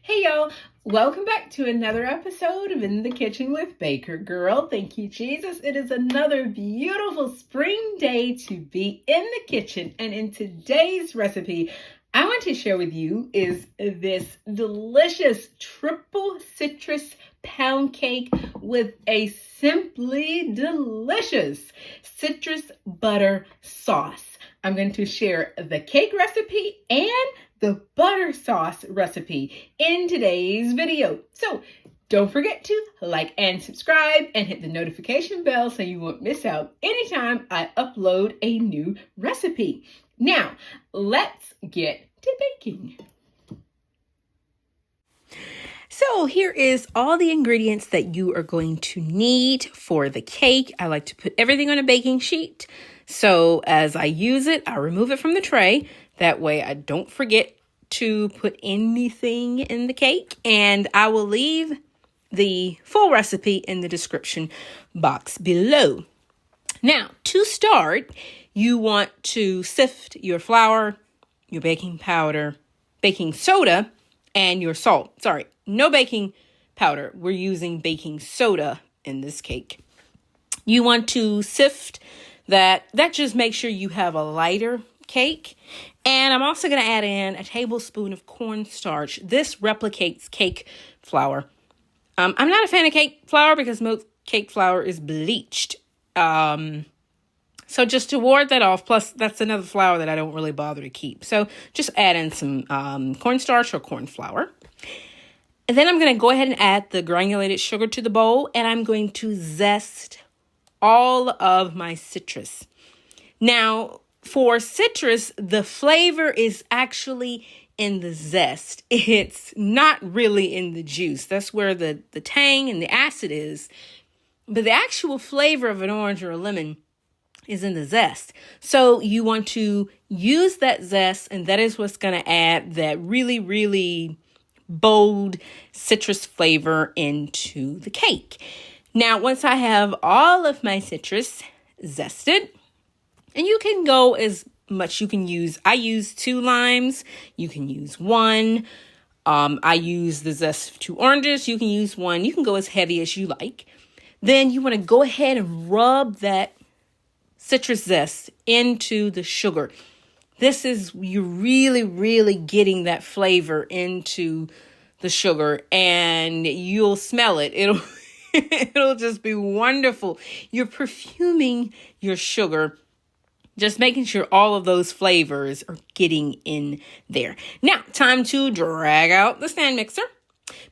Hey y'all, welcome back to another episode of In the Kitchen with Baker Girl. Thank you, Jesus. It is another beautiful spring day to be in the kitchen. And in today's recipe, I want to share with you is this delicious triple citrus pound cake with a simply delicious citrus butter sauce. I'm going to share the cake recipe and the butter sauce recipe in today's video. So don't forget to like and subscribe and hit the notification bell so you won't miss out anytime I upload a new recipe. Now, let's get to baking. So here is all the ingredients that you are going to need for the cake. I like to put everything on a baking sheet. So as I use it, I remove it from the tray. That way I don't forget to put anything in the cake. And I will leave the full recipe in the description box below. Now, to start, you want to sift your flour, your baking powder, baking soda, and your salt. Sorry, no baking powder. We're using baking soda in this cake. You want to sift that just makes sure you have a lighter cake. And I'm also going to add in a tablespoon of cornstarch. This replicates cake flour. I'm not a fan of cake flour because most cake flour is bleached. So just to ward that off, plus that's another flour that I don't really bother to keep. So just add in some cornstarch or corn flour. And then I'm going to go ahead and add the granulated sugar to the bowl, and I'm going to zest all of my citrus. Now, for citrus, the flavor is actually in the zest. It's not really in the juice. That's where the tang and the acid is. But the actual flavor of an orange or a lemon is in the zest. So you want to use that zest, and that is what's going to add that really, really bold citrus flavor into the cake. Now, once I have all of my citrus zested, and you can go as much you can use. I use 2 limes. You can use 1. I use the zest of 2 oranges. You can use 1. You can go as heavy as you like. Then you want to go ahead and rub that citrus zest into the sugar. This is, you're really, really getting that flavor into the sugar, and you'll smell it. It'll just be wonderful. You're perfuming your sugar, just making sure all of those flavors are getting in there. Now, time to drag out the stand mixer,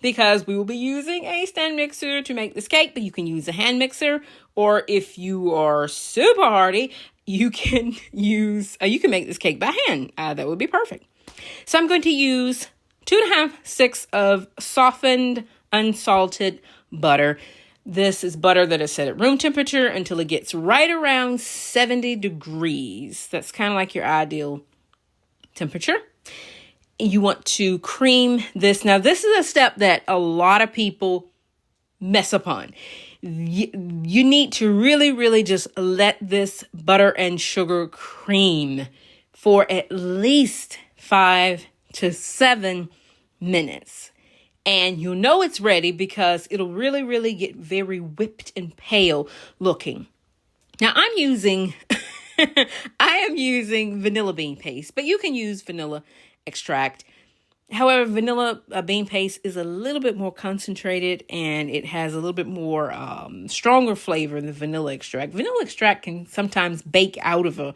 because we will be using a stand mixer to make this cake, but you can use a hand mixer, or if you are super hardy, you can make this cake by hand. That would be perfect. So I'm going to use 2.5 sticks of softened, unsalted butter. This is butter that is set at room temperature until it gets right around 70 degrees. That's kind of like your ideal temperature. You want to cream this. Now, this is a step that a lot of people mess up on. You need to really, really just let this butter and sugar cream for at least 5 to 7 minutes. And you'll know it's ready because it'll really, really get very whipped and pale looking. Now I am using vanilla bean paste, but you can use vanilla extract. However, vanilla bean paste is a little bit more concentrated, and it has a little bit more stronger flavor than vanilla extract. Vanilla extract can sometimes bake out of a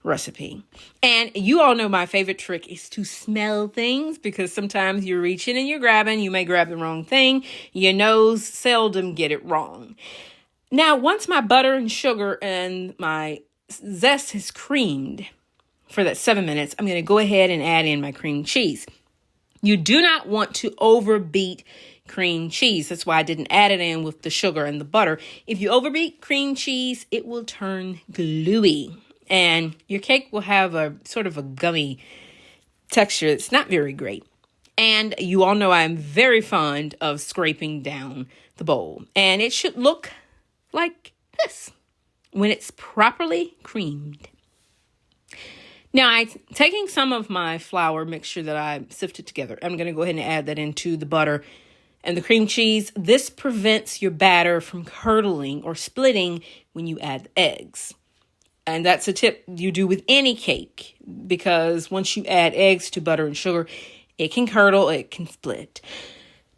recipe. And you all know my favorite trick is to smell things, because sometimes you're reaching and you're grabbing. You may grab the wrong thing. Your nose seldom get it wrong. Now, once my butter and sugar and my zest has creamed for that 7 minutes, I'm going to go ahead and add in my cream cheese. You do not want to overbeat cream cheese. That's why I didn't add it in with the sugar and the butter. If you overbeat cream cheese, it will turn gluey, and your cake will have a sort of a gummy texture. It's not very great. And you all know I'm very fond of scraping down the bowl, and it should look like this when it's properly creamed. Now, I'm taking some of my flour mixture that I sifted together. I'm going to go ahead and add that into the butter and the cream cheese. This prevents your batter from curdling or splitting when you add the eggs. And that's a tip you do with any cake, because once you add eggs to butter and sugar, it can curdle, it can split.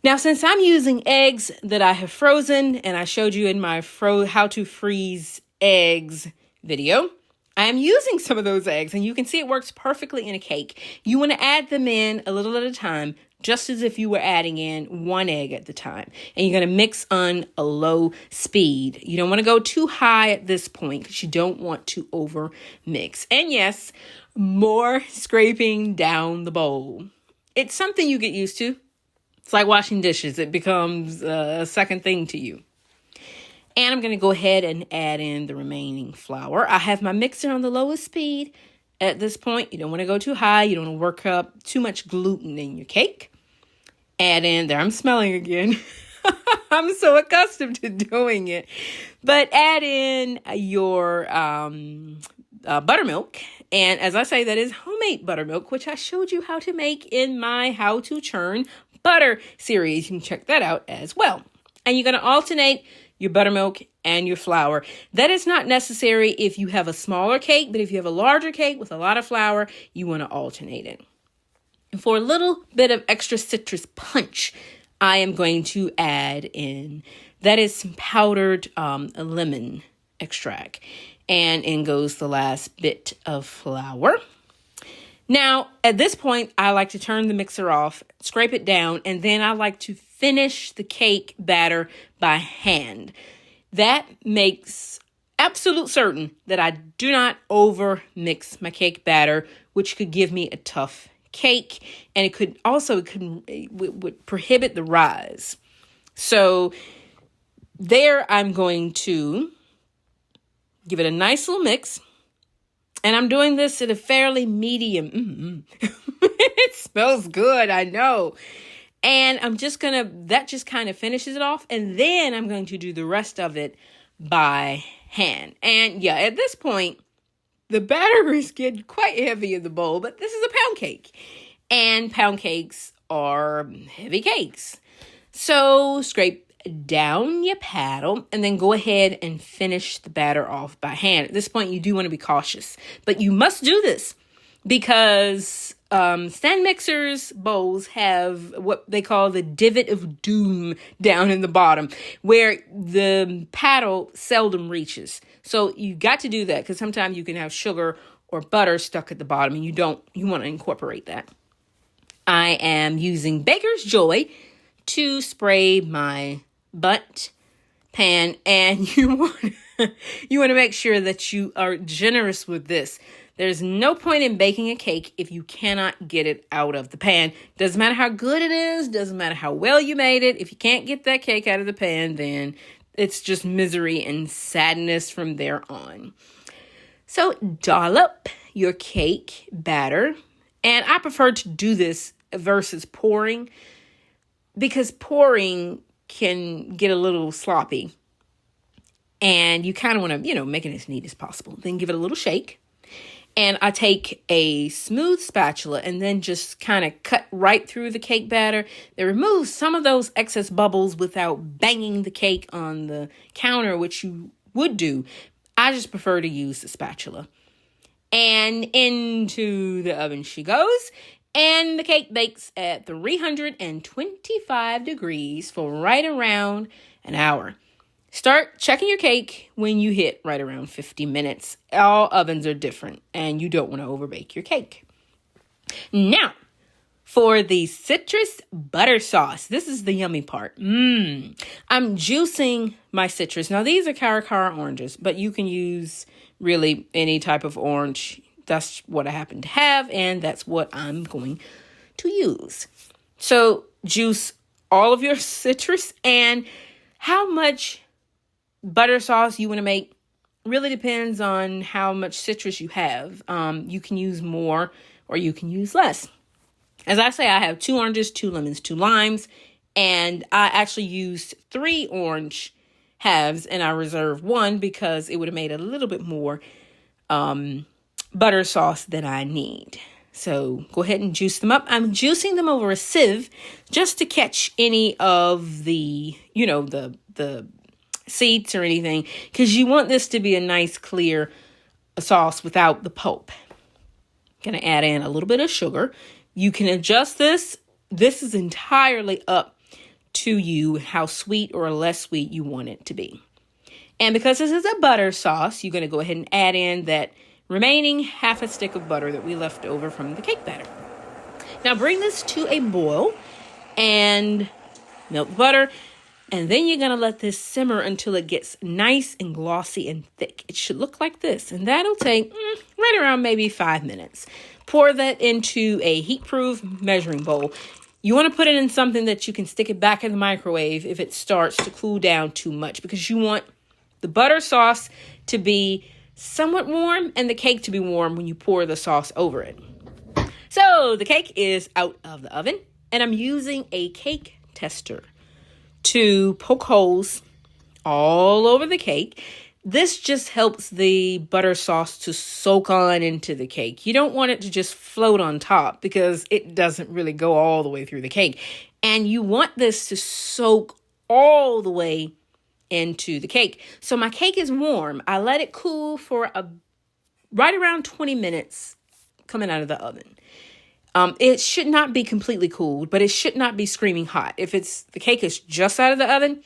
Now, since I'm using eggs that I have frozen, and I showed you in my how to freeze eggs video, I am using some of those eggs, and you can see it works perfectly in a cake. You want to add them in a little at a time, just as if you were adding in one egg at the time. And you're going to mix on a low speed. You don't want to go too high at this point because you don't want to over mix. And yes, more scraping down the bowl. It's something you get used to. It's like washing dishes. It becomes a second thing to you. And I'm going to go ahead and add in the remaining flour. I have my mixer on the lowest speed at this point. You don't want to go too high. You don't want to work up too much gluten in your cake. Add in there. I'm smelling again. I'm so accustomed to doing it. But add in your buttermilk. And as I say, that is homemade buttermilk, which I showed you how to make in my How to Churn Butter series. You can check that out as well. And you're going to alternate your buttermilk and your flour. That is not necessary if you have a smaller cake, but if you have a larger cake with a lot of flour, you want to alternate it. And for a little bit of extra citrus punch, I am going to add in, that is some powdered lemon extract. And in goes the last bit of flour. Now, at this point, I like to turn the mixer off, scrape it down, and then I like to finish the cake batter by hand. That makes absolute certain that I do not over mix my cake batter, which could give me a tough cake, and it would prohibit the rise. So there, I'm going to give it a nice little mix. And I'm doing this at a fairly medium. It smells good, I know. And that just kind of finishes it off. And then I'm going to do the rest of it by hand. And yeah, at this point, the batter is getting quite heavy in the bowl, but this is a pound cake. And pound cakes are heavy cakes. So scrape down your paddle and then go ahead and finish the batter off by hand. At this point, you do want to be cautious, but you must do this because stand mixers bowls have what they call the divot of doom down in the bottom where the paddle seldom reaches. So you got to do that because sometimes you can have sugar or butter stuck at the bottom and you want to incorporate that. I am using Baker's Joy to spray my butt pan, and you want to make sure that you are generous with this. There's no point in baking a cake if you cannot get it out of the pan. Doesn't matter how good it is, doesn't matter how well you made it. If you can't get that cake out of the pan, then it's just misery and sadness from there on. So dollop your cake batter, and I prefer to do this versus pouring because pouring can get a little sloppy and you kind of want to, make it as neat as possible. Then give it a little shake. And I take a smooth spatula and then just kind of cut right through the cake batter. That removes some of those excess bubbles without banging the cake on the counter, which you would do. I just prefer to use the spatula. And into the oven she goes. And the cake bakes at 325 degrees for right around an hour. Start checking your cake when you hit right around 50 minutes. All ovens are different, and you don't want to overbake your cake. Now, for the citrus butter sauce. This is the yummy part. I'm juicing my citrus. Now, these are Caracara oranges, but you can use really any type of orange. That's what I happen to have, and that's what I'm going to use. So juice all of your citrus, and how much butter sauce you want to make really depends on how much citrus you have. You can use more or you can use less. As I say, I have 2 oranges, 2 lemons, 2 limes, and I actually used 3 orange halves, and I reserved 1 because it would have made a little bit more butter sauce that I need. So go ahead and juice them up. I'm juicing them over a sieve just to catch any of the, the seeds or anything, because you want this to be a nice clear sauce without the pulp. Gonna add in a little bit of sugar. You can adjust this. This is entirely up to you how sweet or less sweet you want it to be. And because this is a butter sauce, you're going to go ahead and add in that remaining half a stick of butter that we left over from the cake batter. Now bring this to a boil and melt the butter. And then you're going to let this simmer until it gets nice and glossy and thick. It should look like this. And that'll take right around maybe 5 minutes. Pour that into a heat-proof measuring bowl. You want to put it in something that you can stick it back in the microwave if it starts to cool down too much, because you want the butter sauce to be somewhat warm and the cake to be warm when you pour the sauce over it. So the cake is out of the oven, and I'm using a cake tester to poke holes all over the cake. This just helps the butter sauce to soak on into the cake. You don't want it to just float on top because it doesn't really go all the way through the cake. And you want this to soak all the way into the cake. So my cake is warm. I let it cool for right around 20 minutes coming out of the oven. It should not be completely cooled, but it should not be screaming hot. If the cake is just out of the oven,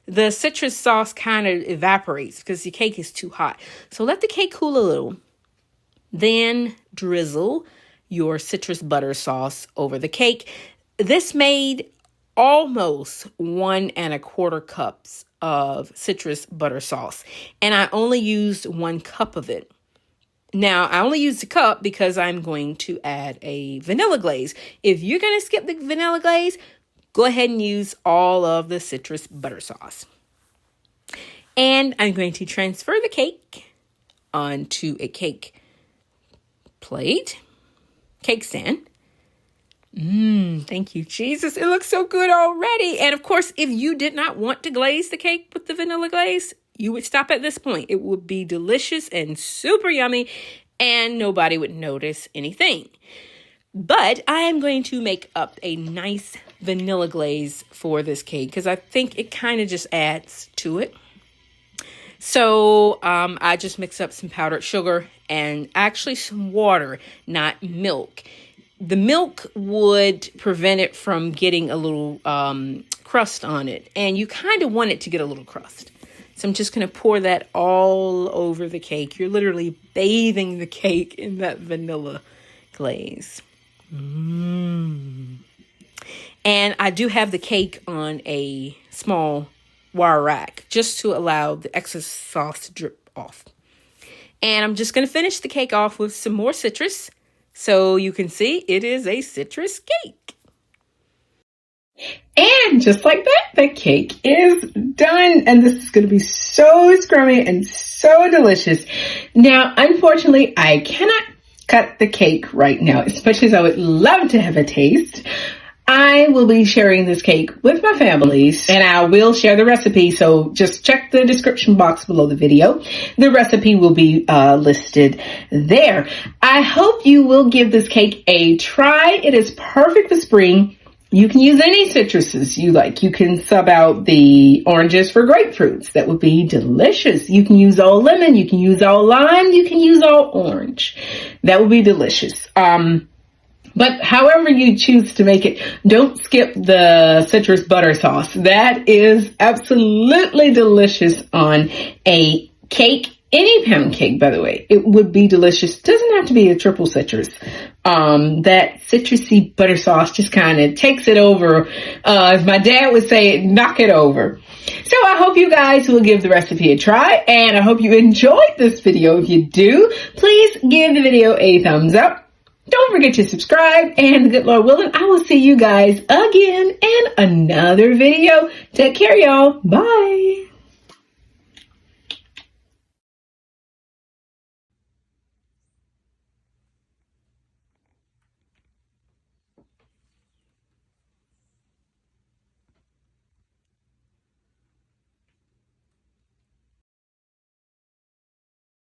the citrus sauce kind of evaporates because the cake is too hot. So let the cake cool a little. Then drizzle your citrus butter sauce over the cake. This made almost 1 1/4 cups of citrus butter sauce, and I only used 1 cup of it. Now, I only used a cup because I'm going to add a vanilla glaze. If you're going to skip the vanilla glaze, go ahead and use all of the citrus butter sauce. And I'm going to transfer the cake onto a cake plate, cake stand. Thank you, Jesus. It looks so good already. And of course, if you did not want to glaze the cake with the vanilla glaze, you would stop at this point. It would be delicious and super yummy, and nobody would notice anything. But I am going to make up a nice vanilla glaze for this cake because I think it kind of just adds to it. So I just mix up some powdered sugar and actually some water, not milk. The milk would prevent it from getting a little crust on it, and you kind of want it to get a little crust. So I'm just going to pour that all over the cake. You're literally bathing the cake in that vanilla glaze. And I do have the cake on a small wire rack just to allow the excess sauce to drip off. And I'm just going to finish the cake off with some more citrus. So you can see it is a citrus cake. And just like that, the cake is done. And this is going to be so scrummy and so delicious. Now, unfortunately, I cannot cut the cake right now, as much as I would love to have a taste. I will be sharing this cake with my families, and I will share the recipe. So just check the description box below the video. The recipe will be listed there. I hope you will give this cake a try. It is perfect for spring. You can use any citruses you like. You can sub out the oranges for grapefruits. That would be delicious. You can use all lemon. You can use all lime. You can use all orange. That would be delicious. But however you choose to make it, don't skip the citrus butter sauce. That is absolutely delicious on a cake. Any pound cake, by the way, it would be delicious. Doesn't have to be a triple citrus. That citrusy butter sauce just kind of takes it over. As my dad would say, knock it over. So I hope you guys will give the recipe a try, and I hope you enjoyed this video. If you do, please give the video a thumbs up. Don't forget to subscribe, and good Lord willing, I will see you guys again in another video. Take care, y'all. Bye.